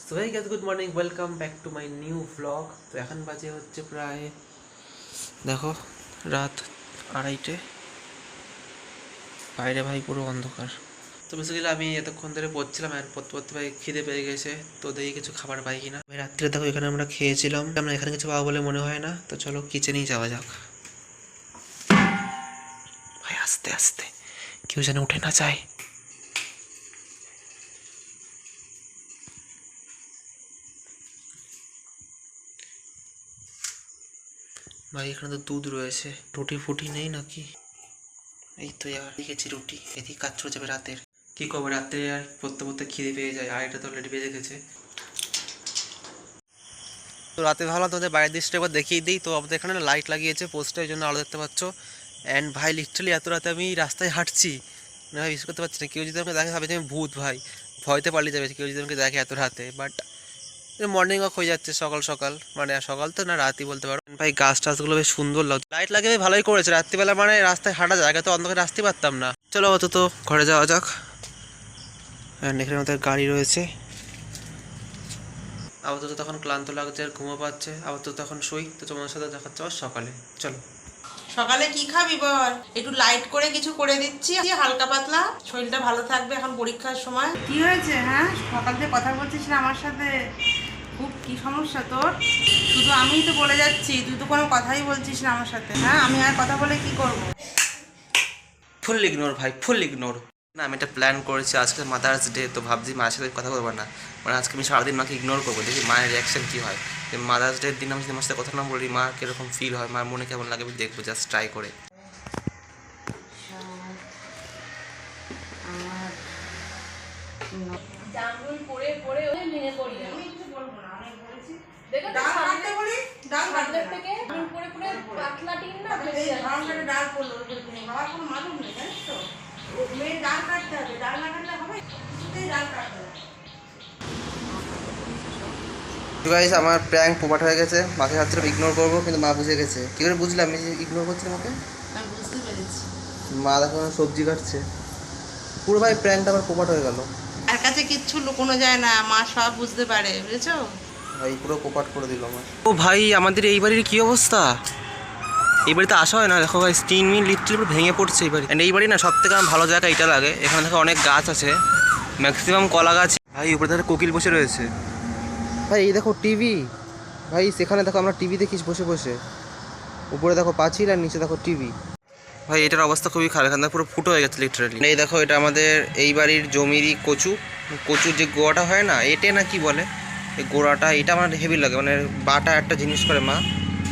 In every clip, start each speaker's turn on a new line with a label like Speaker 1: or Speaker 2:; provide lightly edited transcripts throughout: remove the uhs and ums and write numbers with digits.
Speaker 1: So hey guys, good morning, welcome back to my new blog. তো এখন বাজে হচ্ছে প্রায় দেখো রাত 2:30। বাইরে ভাই পুরো অন্ধকার। তো বেসিক্যালি আমি এতক্ষণ ধরে পড়ছিলাম আর পড়তে পড়তে ভাই খিদে পেয়ে গেছে। তো দেখি কিছু খাবার পাই কিনা। ভাই রাত্রে দেখো এখানে আমরা খেয়েছিলাম, আমরা এখানে কিছু পাবো বলে মনে হয় না। তো চলো কিচেনেই যাওয়া যাক। ভাই আস্তে আস্তে, কেউ যেন উঠে না যায়। ভাই এখানে তো দুধ রয়েছে, রুটি ফুটি নেই নাকি? এই তো আর লিখেছি রুটি, এদিকে কাজ চলে যাবে রাতের। কি করবো, রাত্রে আর পড়তে পড়তে খিদে পেয়ে যায়, আর এটা তো অলরেডি বেজে গেছে। তো রাতে ভাবলাম তোমাদের বাইরের দৃশ্যটা একবার দেখিয়ে দিই। তো আমাদের এখানে লাইট লাগিয়েছে পোস্টে, ওই জন্য আলো দেখতে পাচ্ছ। অ্যান্ড ভাই লিটারালি এত রাতে আমি রাস্তায় হাঁটছি, না ভাই বিশ্বাস করতে পারছি না। কেউ যদি আমাকে দেখে ভাবে যে আমি ভূত, ভাই ভয়তে পালিয়ে যাবে কেউ যদি আমাকে দেখে এত রাতে। বাট মর্নিং ওয়াক হয়ে যাচ্ছে সকাল সকাল, মানে সকাল তো না রাতই বলতে পারো। ভাই গাছ টাছগুলো বেশ সুন্দর লাগছে, লাইট লাগিয়ে ভালোই করেছে। রাত্রিবেলা মানে রাস্তায় হাঁটা জায়গা তো অন্ধকারে আসতে পারতাম না। চলো অত ঘরে যাওয়া যাক। অ্যান্ড এখানে আমাদের গাড়ি রয়েছে। আপাতত তখন ক্লান্ত লাগছে আর ঘুমো পাচ্ছে, আপাতত তখন শুই। তো তোমার সাথে দেখাচ্ছে আবার সকালে। চলো।
Speaker 2: সকালে কি খাবি বল? একটু লাইট করে কিছু করে দিচ্ছি, হালকা পাতলা, শরীরটা ভালো থাকবে এখন পরীক্ষার সময়। কি হয়েছে? হ্যাঁ, সকাল থেকে কথা বলছিস না আমার সাথে, খুব কি সমস্যা তোর? শুধু আমিই তো বলে যাচ্ছি, তুই তো কোনো কথাই বলছিস না আমার সাথে। হ্যাঁ, আমি আর কথা বলে কি করব?
Speaker 1: ফুল ইগনোর ভাই, ফুল ইগনোর। না আমি একটা প্ল্যান করেছি, আজকে মাদার্স ডে, তো ভাবছি মায়ের সাথে কথা বলবো না। মানে আজকে আমি সারাদিন মাকে ইগনোর করবো, দেখি মায়ের রিয়াকশন কী হয়। মাদার্স ডের দিন আমি যদি মার সাথে কথা না বলি, মা কীরকম ফিল হয়, মার মনে কেমন লাগে আমি দেখবো, জাস্ট ট্রাই করে।
Speaker 3: জামরুল পড়ে পড়ে ওই ভেঙে পড়ি না।
Speaker 2: আমি কিছু বলবো না, আমি বলেছি
Speaker 3: দেখো তো
Speaker 2: ডাল কাটতে বলি, ডাল কাটতে
Speaker 3: সামনের থেকে জামরুল পড়ে পড়ে পাতলা টিন না ভেঙে
Speaker 2: এই
Speaker 3: যাচ্ছে।
Speaker 2: ধানটা ডাল পড়লো, ওর উপরে বাবার কোনো মালুম নেই, জানিস তো? ও মেয়ে ডাল কাটতে হবে, ডাল না কাটলে হবে? কিছুতেই ডাল কাটতে হবে।
Speaker 1: গাইস আমার প্র্যাঙ্ক পোপাট হয়ে গেছে, মাকে ভাবছিলাম ইগনোর করবো, কিন্তু মা বুঝে গেছে। কী করে বুঝলাম আমি যে ইগনোর করছিলাম ওকে?
Speaker 2: আমি বুঝতে পেরেছি।
Speaker 1: মা দেখো সবজি কাটছে, পুরো ভাই প্র্যাঙ্কটা আমার পোপাট হয়ে গেল।
Speaker 2: আর কাছে কিচ্ছু লুকোনো যায় না, মা সব বুঝতে পারে, বুঝেছো?
Speaker 1: ভাই পুরো পোপাট করে দিল আমার। ও ভাই আমাদের এই বাড়ির কী অবস্থা? এই বাড়িতে আসা হয় না, দেখো ভাই স্টিন মিন লিফটের উপর ভেঙে পড়ছে এই বাড়ি। এই বাড়ি না সব থেকে আমার ভালো জায়গা এটা লাগে, এখানে দেখো অনেক গাছ আছে, ম্যাক্সিমাম কলা গাছ। ভাই উপরে দেখো কোকিল বসে রয়েছে। ভাই এই দেখো টিভি, ভাই সেখানে দেখো আমরা টিভি দেখিস বসে বসে। উপরে দেখো পাঁচিল আর নিচে দেখো টিভি। ভাই এটার অবস্থা খুবই খারাপ, এখান থেকে পুরো ফুটো হয়ে গেছে লিটারালি। এই দেখো এটা আমাদের এই বাড়ির জমিরই কচু, কচুর যে গোড়াটা হয় না, এটে না কি বলে, এই গোড়াটা, এটা আমার হেভি লাগে, মানে বাটা একটা জিনিস করে মা,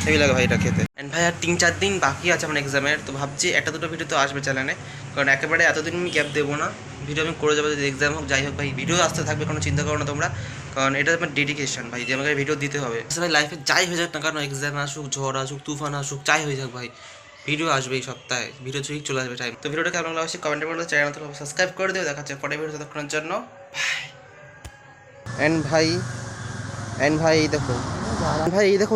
Speaker 1: হেভি লাগে ভাই এটা খেতে। অ্যান্ড ভাই আর 3-4 দিন বাকি আছে আমার এক্সামের, তো ভাবছি একটা দুটো ভিডিও তো আসবে চ্যানেলে, কারণ একেবারে এতদিন আমি গ্যাপ দেবো না, ভিডিও আমি করে যাবো যদি এক্সাম হোক যাই হোক। ভাই ভিডিও আসতে থাকবে, কোনো চিন্তা করো না তোমরা, কারণ এটা আমার ডেডিকেশন ভাই, যে আমাকে ভিডিও দিতে হবে। ভাই লাইফে যাই হয়ে যাক না, কারণ এক্সাম আসুক, ঝড় আসুক, তুফান আসুক, যাই হয়ে যাক ভাই ভিডিও আসবে এই সপ্তাহে, ভিডিও ঠিক চলে আসবে টাইম। তো ভিডিওটা কেমন লাগলো অবশ্যই কমেন্টে বলতে, চ্যানেল তো সাবস্ক্রাইব করে দিও। দেখা হচ্ছে পরের ভিডিও, ততক্ষণের জন্য ভাই। এন্ড ভাই এই দেখো, ভাই এই দেখো